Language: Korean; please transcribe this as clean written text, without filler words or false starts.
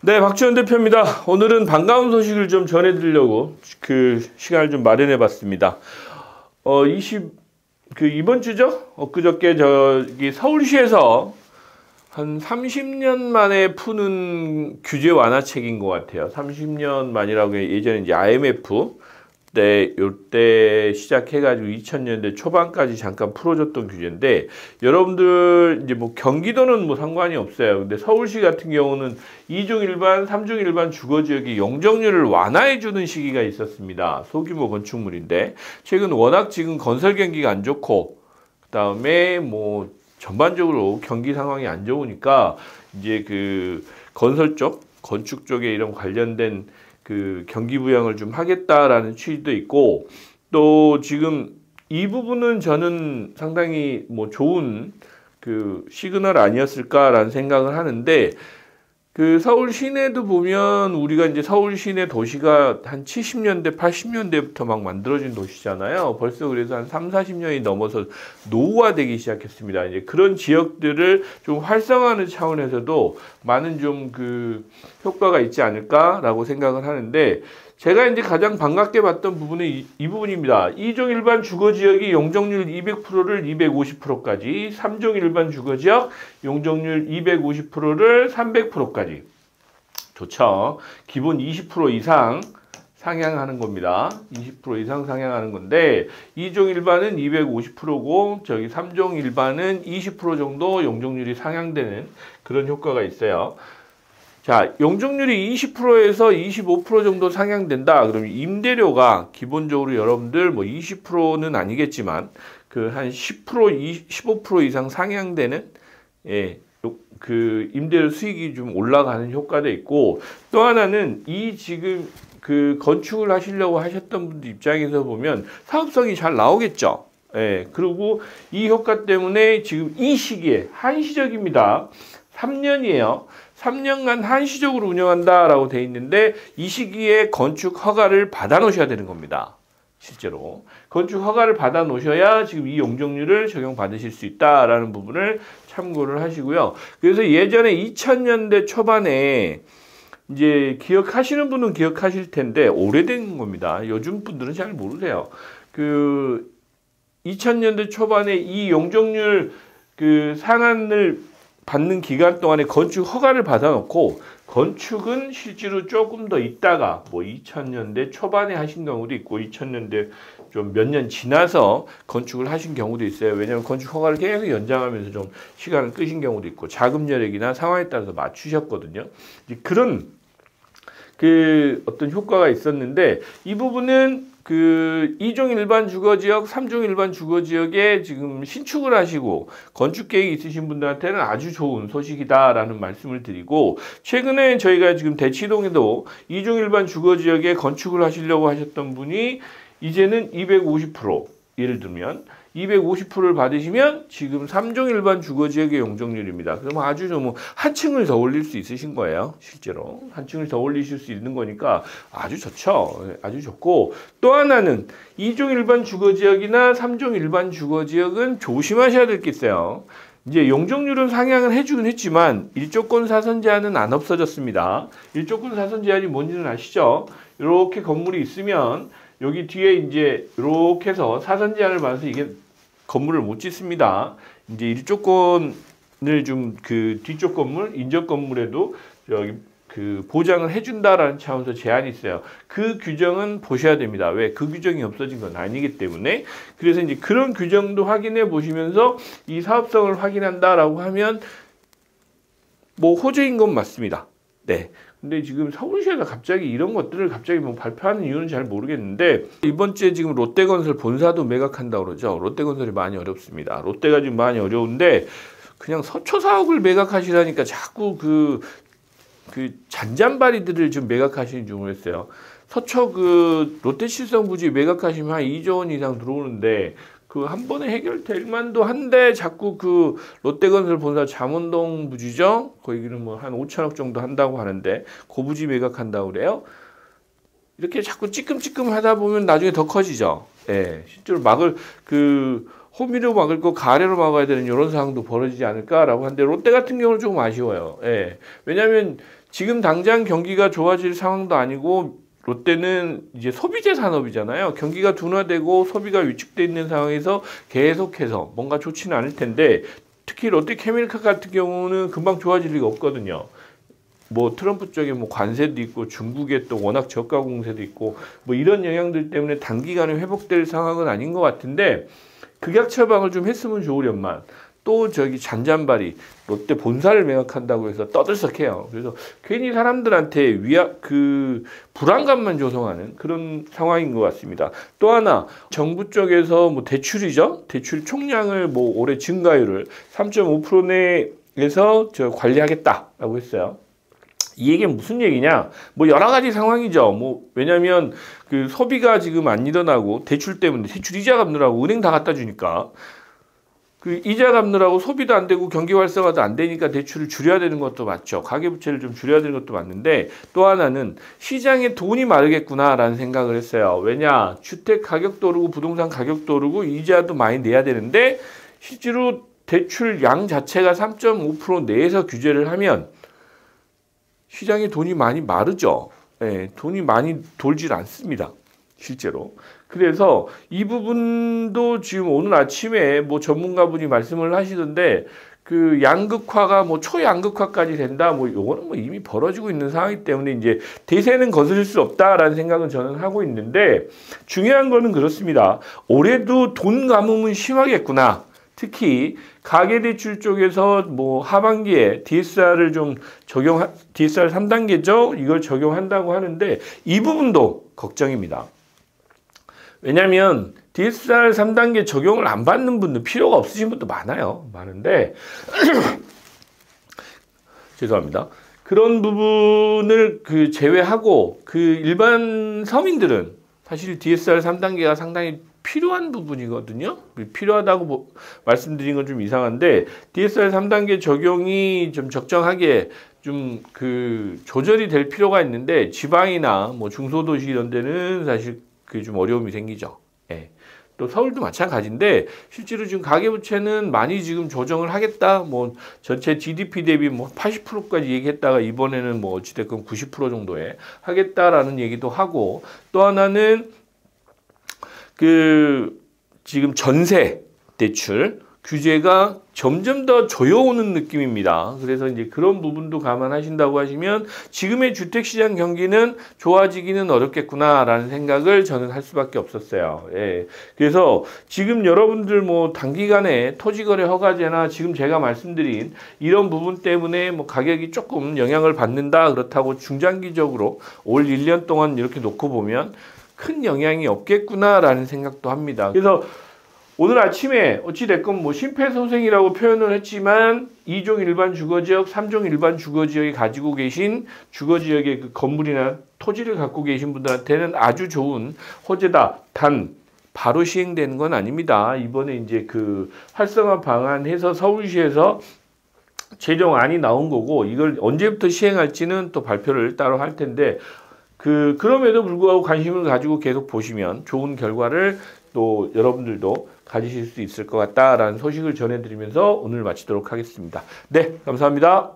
네, 박지원 대표입니다. 오늘은 반가운 소식을 좀 전해드리려고 그 시간을 좀 마련해 봤습니다. 이번 주죠? 엊그저께 저기 서울시에서 한 30년 만에 푸는 규제 완화책인 것 같아요. 30년 만이라고 예전에 이제 IMF 요때 시작해가지고 2000년대 초반까지 잠깐 풀어줬던 규제인데, 여러분들 이제 뭐 경기도는 뭐 상관이 없어요. 근데 서울시 같은 경우는 2중 일반, 3중 일반 주거지역이 용적률을 완화해주는 시기가 있었습니다. 소규모 건축물인데, 최근 워낙 지금 건설 경기가 안 좋고, 그 다음에 뭐 전반적으로 경기 상황이 안 좋으니까 이제 그 건설 쪽, 건축 쪽에 이런 관련된 그 경기 부양을 좀 하겠다라는 취지도 있고, 또 지금 이 부분은 저는 상당히 뭐 좋은 그 시그널 아니었을까라는 생각을 하는데, 그 서울 시내도 보면 우리가 이제 서울 시내 도시가 한 70년대, 80년대부터 막 만들어진 도시잖아요. 벌써 그래서 한 3, 40년이 넘어서 노후화되기 시작했습니다. 이제 그런 지역들을 좀 활성화하는 차원에서도 많은 좀 그 효과가 있지 않을까라고 생각을 하는데, 제가 이제 가장 반갑게 봤던 부분은 이 부분입니다. 2종 일반 주거지역이 용적률 200%를 250%까지, 3종 일반 주거지역 용적률 250%를 300%까지. 좋죠. 기본 20% 이상 상향하는 겁니다. 20% 이상 상향하는 건데, 2종 일반은 250%고 저기 3종 일반은 20% 정도 용적률이 상향되는 그런 효과가 있어요. 자, 용적률이 20%에서 25% 정도 상향된다. 그러면 임대료가 기본적으로 여러분들 뭐 20%는 아니겠지만 그 한 10%, 15% 이상 상향되는 그 임대료 수익이 좀 올라가는 효과도 있고, 또 하나는 이 지금 그 건축을 하시려고 하셨던 분들 입장에서 보면 사업성이 잘 나오겠죠. 그리고 이 효과 때문에 지금 이 시기에 한시적입니다. 3년이에요. 3년간 한시적으로 운영한다라고 돼 있는데, 이 시기에 건축 허가를 받아 놓으셔야 되는 겁니다. 실제로 건축 허가를 받아 놓으셔야 지금 이 용적률을 적용받으실 수 있다라는 부분을 참고를 하시고요. 그래서 예전에 2000년대 초반에 이제 기억하시는 분은 기억하실 텐데, 오래된 겁니다. 요즘 분들은 잘 모르세요. 그 2000년대 초반에 이 용적률 그 상한을 받는 기간 동안에 건축 허가를 받아놓고, 건축은 실제로 조금 더 있다가 뭐 2000년대 초반에 하신 경우도 있고, 2000년대 좀 몇 년 지나서 건축을 하신 경우도 있어요. 왜냐하면 건축 허가를 계속 연장하면서 좀 시간을 끄신 경우도 있고, 자금 여력이나 상황에 따라서 맞추셨거든요. 그런 그 어떤 효과가 있었는데, 이 부분은 그 2종 일반 주거지역, 3종 일반 주거지역에 지금 신축을 하시고 건축 계획이 있으신 분들한테는 아주 좋은 소식이다라는 말씀을 드리고, 최근에 저희가 지금 대치동에도 2종 일반 주거지역에 건축을 하시려고 하셨던 분이 이제는 250%, 예를 들면 250%를 받으시면 지금 3종 일반 주거지역의 용적률입니다. 그러면 아주 좀 한 층을 더 올릴 수 있으신 거예요. 실제로 한 층을 더 올리실 수 있는 거니까 아주 좋죠. 아주 좋고, 또 하나는 2종 일반 주거지역이나 3종 일반 주거지역은 조심하셔야 될 게 있어요. 이제 용적률은 상향을 해주긴 했지만 일조권 사선 제한은 안 없어졌습니다. 일조권 사선 제한이 뭔지는 아시죠? 이렇게 건물이 있으면 여기 뒤에 이제 이렇게 해서 사선 제한을 받아서 이게 건물을 못 짓습니다. 이제 일조권을 좀 그 뒤쪽 건물, 인접 건물에도 여기 그 보장을 해준다라는 차원에서 제한이 있어요. 그 규정은 보셔야 됩니다. 왜? 그 규정이 없어진 건 아니기 때문에. 그래서 이제 그런 규정도 확인해 보시면서 이 사업성을 확인한다라고 하면 뭐 호재인 건 맞습니다. 네. 근데 지금 서울시에서 갑자기 이런 것들을 갑자기 뭐 발표하는 이유는 잘 모르겠는데, 이번 주에 지금 롯데건설 본사도 매각한다고 그러죠. 롯데건설이 많이 어렵습니다. 롯데가 지금 많이 어려운데, 그냥 서초 사옥을 매각하시라니까 자꾸 그 잔잔바리들을 좀 매각하시는 줄 모르겠어요. 서초 그 롯데실성부지 매각하시면 한 2조 원 이상 들어오는데, 그 한 번에 해결될 만도 한데 자꾸 그 롯데건설 본사 잠원동 부지죠? 거기는 뭐 한 5천억 정도 한다고 하는데 그 부지 매각한다고 그래요? 이렇게 자꾸 찌끔찌끔 하다 보면 나중에 더 커지죠. 예, 실제로 호미로 막을 거 가래로 막아야 되는 이런 상황도 벌어지지 않을까라고 하는데, 롯데 같은 경우는 조금 아쉬워요. 예, 왜냐하면 지금 당장 경기가 좋아질 상황도 아니고 롯데는 이제 소비재 산업이잖아요. 경기가 둔화되고 소비가 위축돼 있는 상황에서 계속해서 뭔가 좋지는 않을 텐데 특히 롯데케미칼 같은 경우는 금방 좋아질 리가 없거든요. 뭐 트럼프 쪽에 뭐 관세도 있고 중국에 또 워낙 저가 공세도 있고 뭐 이런 영향들 때문에 단기간에 회복될 상황은 아닌 것 같은데 극약 처방을 좀 했으면 좋으련만 또 저기 잔잔바리 롯데 본사를 매각한다고 해서 떠들썩해요. 그래서 괜히 사람들한테 불안감만 조성하는 그런 상황인 것 같습니다. 또 하나 정부 쪽에서 뭐 대출이죠. 대출 총량을 뭐 올해 증가율을 3.5% 내에서 관리하겠다라고 했어요. 이 얘기는 무슨 얘기냐? 뭐 여러 가지 상황이죠. 뭐 왜냐하면 그 소비가 지금 안 일어나고 대출 때문에 대출 이자 갚느라고 은행 다 갖다 주니까. 그 이자 갚느라고 소비도 안 되고 경기 활성화도 안 되니까 대출을 줄여야 되는 것도 맞죠. 가계부채를 좀 줄여야 되는 것도 맞는데 또 하나는 시장에 돈이 마르겠구나라는 생각을 했어요. 왜냐? 주택 가격도 오르고 부동산 가격도 오르고 이자도 많이 내야 되는데 실제로 대출 양 자체가 3.5% 내에서 규제를 하면 시장에 돈이 많이 마르죠. 예, 돈이 많이 돌질 않습니다. 실제로. 그래서 이 부분도 지금 오늘 아침에 뭐 전문가분이 말씀을 하시던데 그 양극화가 뭐 초양극화까지 된다. 뭐 요거는 뭐 이미 벌어지고 있는 상황이기 때문에 이제 대세는 거스를 수 없다라는 생각은 저는 하고 있는데 중요한 거는 그렇습니다. 올해도 돈 가뭄은 심하겠구나. 특히 가계대출 쪽에서 뭐 하반기에 DSR을 DSR 3단계죠. 이걸 적용한다고 하는데 이 부분도 걱정입니다. 왜냐하면 DSR 3단계 적용을 안 받는 분들 필요가 없으신 분도 많은데 죄송합니다. 그런 부분을 제외하고 일반 서민들은 사실 DSR 3단계가 상당히 필요한 부분이거든요. 필요하다고 말씀드린 건 좀 이상한데 DSR 3단계 적용이 좀 적정하게 조절이 될 필요가 있는데 지방이나 뭐 중소도시 이런 데는 사실 그게 좀 어려움이 생기죠. 예. 또 서울도 마찬가지인데 실제로 지금 가계부채는 많이 지금 조정을 하겠다. 뭐 전체 GDP 대비 뭐 80%까지 얘기했다가 이번에는 뭐 어찌됐건 90% 정도에 하겠다라는 얘기도 하고 또 하나는 지금 전세 대출 규제가 점점 더 조여오는 느낌입니다. 그래서 이제 그런 부분도 감안하신다고 하시면 지금의 주택시장 경기는 좋아지기는 어렵겠구나라는 생각을 저는 할 수밖에 없었어요. 예. 그래서 지금 여러분들 뭐 단기간에 토지거래 허가제나 지금 제가 말씀드린 이런 부분 때문에 뭐 가격이 조금 영향을 받는다 그렇다고 중장기적으로 올 1년 동안 이렇게 놓고 보면 큰 영향이 없겠구나라는 생각도 합니다. 그래서 오늘 아침에 어찌됐건 뭐 심폐소생이라고 표현을 했지만 2종 일반 주거지역, 3종 일반 주거지역이 가지고 계신 주거지역의 그 건물이나 토지를 갖고 계신 분들한테는 아주 좋은 호재다. 단 바로 시행되는 건 아닙니다. 이번에 이제 활성화 방안해서 서울시에서 최종안이 나온 거고 이걸 언제부터 시행할지는 또 발표를 따로 할 텐데 그럼에도 불구하고 관심을 가지고 계속 보시면 좋은 결과를 또 여러분들도 가지실 수 있을 것 같다라는 소식을 전해드리면서 오늘 마치도록 하겠습니다. 네, 감사합니다.